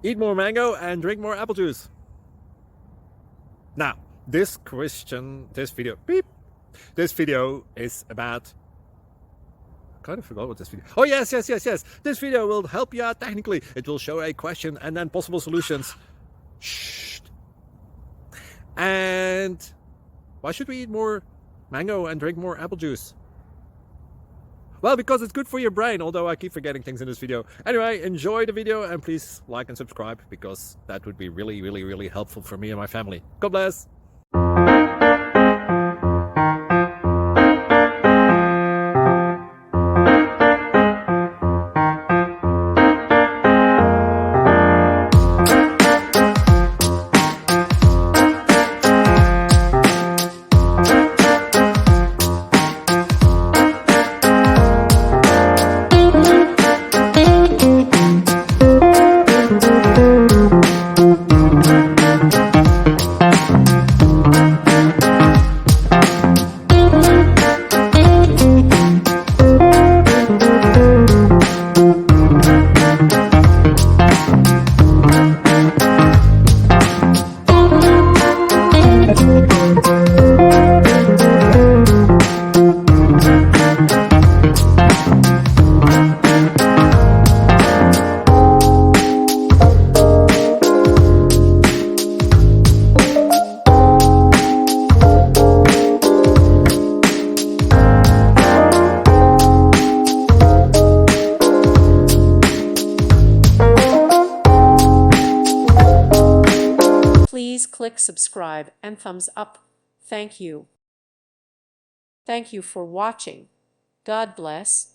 Eat more mango and drink more apple juice. Now, this video is about, I kind of forgot what this video. Oh, yes. This video will help you out technically. It will show a question and then possible solutions. Shh. And why should we eat more mango and drink more apple juice? Well, because it's good for your brain, although I keep forgetting things in this video. Anyway, enjoy the video and please like and subscribe, because that would be really helpful for me and my family. God bless. Please click subscribe and thumbs up. Thank you. Thank you for watching. God bless.